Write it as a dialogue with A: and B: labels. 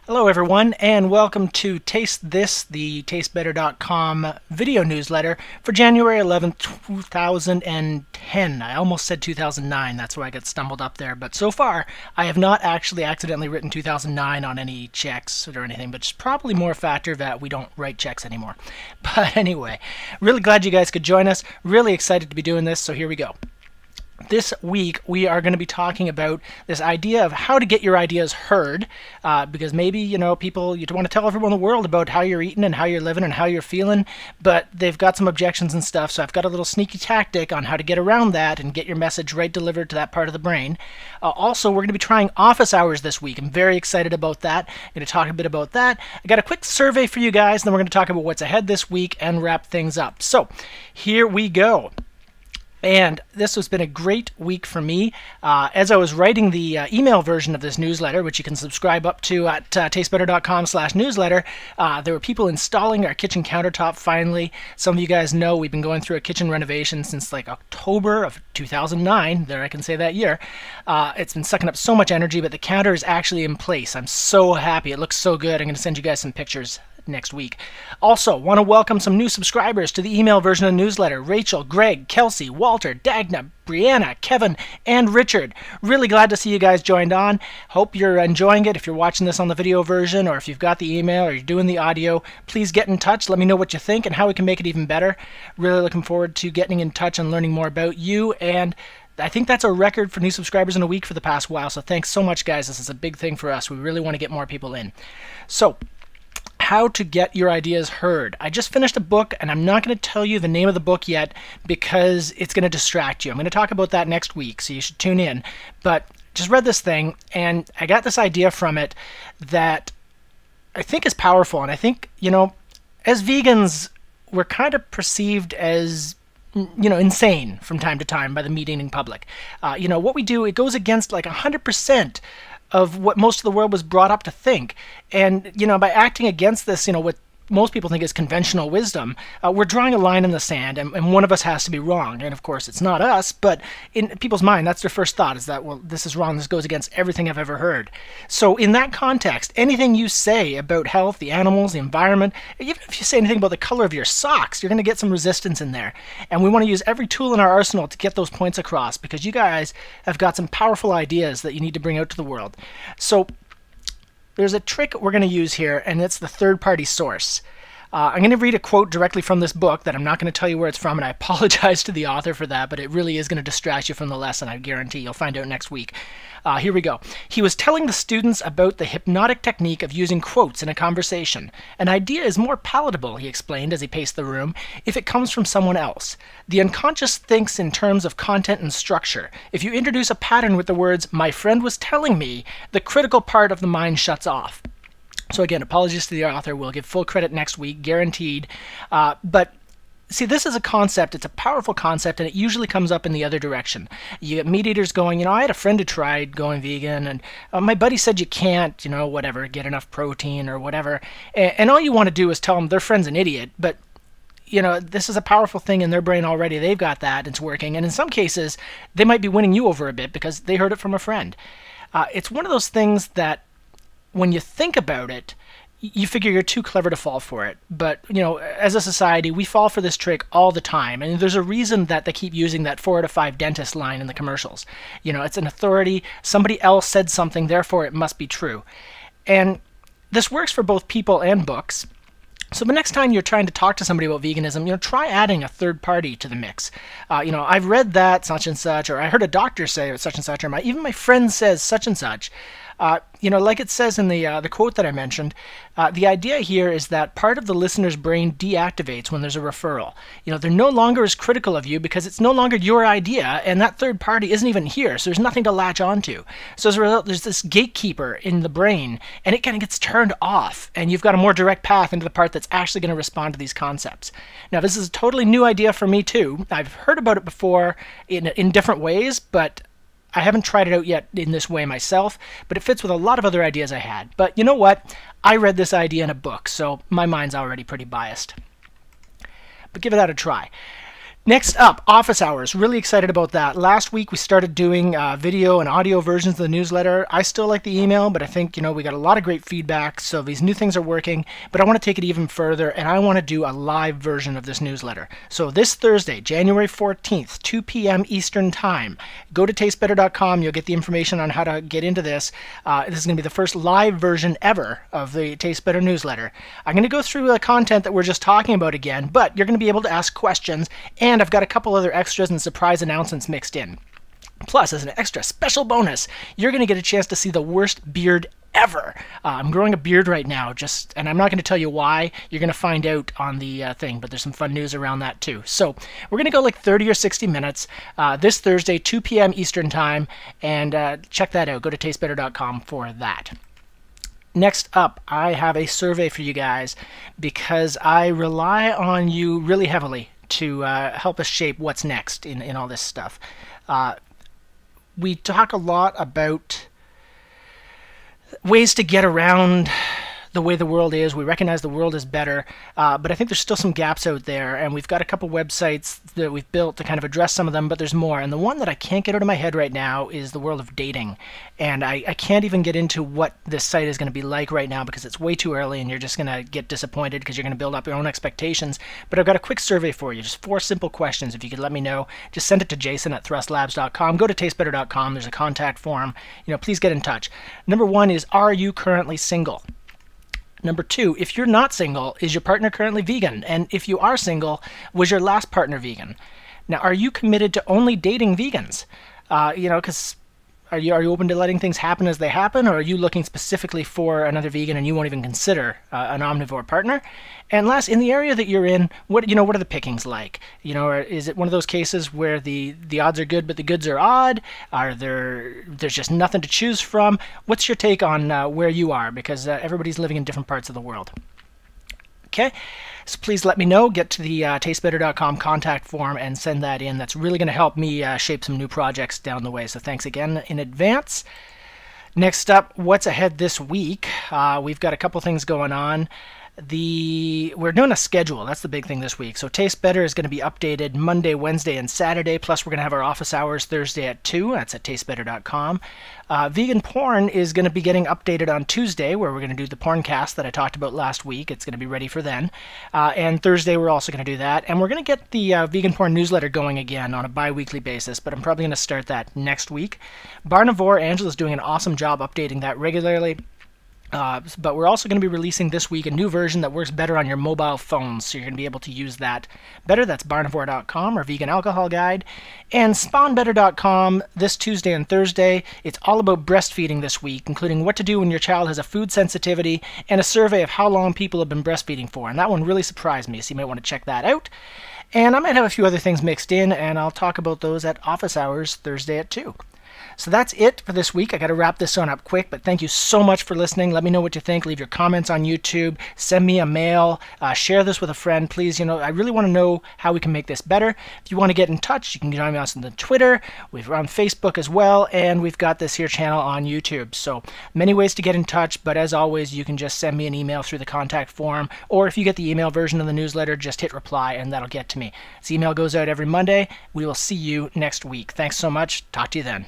A: Hello everyone, and welcome to Taste This, the TasteBetter.com video newsletter for January 11th, 2010. I almost said 2009, that's why I got stumbled up there, but so far I have not actually accidentally written 2009 on any checks or anything, but it's probably more a factor that we don't write checks anymore. But anyway, really glad you guys could join us, really excited to be doing this, so here we go. This week, we are going to be talking about this idea of how to get your ideas heard, because maybe, you want to tell everyone in the world about how you're eating and how you're living and how you're feeling, but they've got some objections and stuff, so I've got a little sneaky tactic on how to get around that and get your message right delivered to that part of the brain. Also, we're going to be trying office hours this week. I'm very excited about that. I'm going to talk a bit about that. I got a quick survey for you guys, and then we're going to talk about what's ahead this week and wrap things up. So, here we go. And this has been a great week for me. As I was writing the email version of this newsletter, which you can subscribe up to at tastebetter.com/newsletter, there were people installing our kitchen countertop finally. Some of you guys know we've been going through a kitchen renovation since like October of 2009. There, I can say that year. It's been sucking up so much energy, but the counter is actually in place. I'm so happy. It looks so good. I'm going to send you guys some pictures next week. Also, want to welcome some new subscribers to the email version of the newsletter. Rachel, Greg, Kelsey, Walter, Dagna, Brianna, Kevin, and Richard. Really glad to see you guys joined on. Hope you're enjoying it. If you're watching this on the video version, or if you've got the email, or you're doing the audio, please get in touch. Let me know what you think and how we can make it even better. Really looking forward to getting in touch and learning more about you, and I think that's a record for new subscribers in a week for the past while, so thanks so much, guys. This is a big thing for us. We really want to get more people in. So, how to get your ideas heard. I just finished a book, and I'm not going to tell you the name of the book yet because it's going to distract you. I'm going to talk about that next week, so you should tune in. But just read this thing, and I got this idea from it that I think is powerful. And I think, as vegans, we're kind of perceived as insane from time to time by the meat-eating public. What we do, it goes against like 100% of what most of the world was brought up to think. And, by acting against this, what most people think is conventional wisdom, we're drawing a line in the sand, and one of us has to be wrong. And of course, it's not us, but in people's mind, that's their first thought, is that, well, this is wrong, this goes against everything I've ever heard. So in that context, anything you say about health, the animals, the environment, even if you say anything about the color of your socks, you're going to get some resistance in there. And we want to use every tool in our arsenal to get those points across, because you guys have got some powerful ideas that you need to bring out to the world. So there's a trick we're going to use here, and it's the third-party source. I'm going to read a quote directly from this book that I'm not going to tell you where it's from, and I apologize to the author for that, but it really is going to distract you from the lesson, I guarantee. You'll find out next week. Here we go. He was telling the students about the hypnotic technique of using quotes in a conversation. An idea is more palatable, he explained as he paced the room, if it comes from someone else. The unconscious thinks in terms of content and structure. If you introduce a pattern with the words, "my friend was telling me," the critical part of the mind shuts off. So again, apologies to the author. We'll give full credit next week, guaranteed. But see, this is a concept. It's a powerful concept, and it usually comes up in the other direction. You get meat eaters going, I had a friend who tried going vegan, and my buddy said you can't, whatever, get enough protein or whatever. And all you want to do is tell them their friend's an idiot, but this is a powerful thing in their brain already. They've got that. It's working. And in some cases, they might be winning you over a bit because they heard it from a friend. It's one of those things that when you think about it, you figure you're too clever to fall for it. But, as a society, we fall for this trick all the time. And there's a reason that they keep using that 4 out of 5 dentist line in the commercials. It's an authority. Somebody else said something, therefore it must be true. And this works for both people and books. So the next time you're trying to talk to somebody about veganism, try adding a third party to the mix. I've read that such and such, or I heard a doctor say such and such, or even my friend says such and such. Like it says in the quote that I mentioned, the idea here is that part of the listener's brain deactivates when there's a referral. They're no longer as critical of you because it's no longer your idea, and that third party isn't even here, so there's nothing to latch onto. So as a result, there's this gatekeeper in the brain, and it kind of gets turned off, and you've got a more direct path into the part that's actually going to respond to these concepts. Now, this is a totally new idea for me, too. I've heard about it before in different ways, but I haven't tried it out yet in this way myself, but it fits with a lot of other ideas I had. But you know what? I read this idea in a book, so my mind's already pretty biased. But give that a try. Next up, office hours. Really excited about that. Last week we started doing video and audio versions of the newsletter. I still like the email, but I think, we got a lot of great feedback, so these new things are working. But I want to take it even further, and I want to do a live version of this newsletter. So this Thursday, January 14th, 2 p.m. Eastern Time, go to TasteBetter.com. You'll get the information on how to get into this. This is going to be the first live version ever of the TasteBetter newsletter. I'm going to go through the content that we're just talking about again, but you're going to be able to ask questions, and I've got a couple other extras and surprise announcements mixed in. Plus, as an extra special bonus, you're going to get a chance to see the worst beard ever. I'm growing a beard right now, and I'm not going to tell you why. You're going to find out on the thing, but there's some fun news around that too. So we're going to go like 30 or 60 minutes this Thursday, 2 p.m. Eastern Time, and check that out. Go to tastebetter.com for that. Next up, I have a survey for you guys because I rely on you really heavily to help us shape what's next in all this stuff. We talk a lot about ways to get around the way the world is. We recognize the world is better, but I think there's still some gaps out there, and we've got a couple websites that we've built to kind of address some of them, but there's more. And the one that I can't get out of my head right now is the world of dating. And I can't even get into what this site is going to be like right now because it's way too early and you're just going to get disappointed because you're going to build up your own expectations. But I've got a quick survey for you, just 4 simple questions. If you could let me know, just send it to jason@thrustlabs.com. Go to tastebetter.com. There's a contact form. Please get in touch. Number 1 is, are you currently single? Number 2, if you're not single, is your partner currently vegan? And if you are single, was your last partner vegan? Now, are you committed to only dating vegans? Because are you open to letting things happen as they happen, or are you looking specifically for another vegan and you won't even consider an omnivore partner? And last, in the area that you're in, what are the pickings like? Or is it one of those cases where the odds are good but the goods are odd? There's just nothing to choose from? What's your take on where you are? Because everybody's living in different parts of the world. Okay, so please let me know. Get to the tastebetter.com contact form and send that in. That's really going to help me shape some new projects down the way. So thanks again in advance. Next up, what's ahead this week? We've got a couple things going on. We're doing a schedule. That's the big thing this week. So TasteBetter is going to be updated Monday, Wednesday, and Saturday. Plus, we're going to have our office hours Thursday at 2. That's at tastebetter.com. Vegan porn is going to be getting updated on Tuesday, where we're going to do the porn cast that I talked about last week. It's going to be ready for then. And Thursday, we're also going to do that. And we're going to get the vegan porn newsletter going again on a bi-weekly basis, but I'm probably going to start that next week. Barnivore, Angela's doing an awesome job updating that regularly. But we're also going to be releasing this week a new version that works better on your mobile phones, so you're going to be able to use that better. That's barnivore.com, or vegan alcohol guide. And spawnbetter.com this Tuesday and Thursday. It's all about breastfeeding this week, including what to do when your child has a food sensitivity and a survey of how long people have been breastfeeding for. And that one really surprised me, so you might want to check that out. And I might have a few other things mixed in, and I'll talk about those at office hours Thursday at 2. So that's it for this week. I got to wrap this one up quick, but thank you so much for listening. Let me know what you think. Leave your comments on YouTube. Send me a mail. Share this with a friend, please. I really want to know how we can make this better. If you want to get in touch, you can join us on the Twitter. We're on Facebook as well, and we've got this here channel on YouTube. So many ways to get in touch, but as always, you can just send me an email through the contact form, or if you get the email version of the newsletter, just hit reply, and that'll get to me. This email goes out every Monday. We will see you next week. Thanks so much. Talk to you then.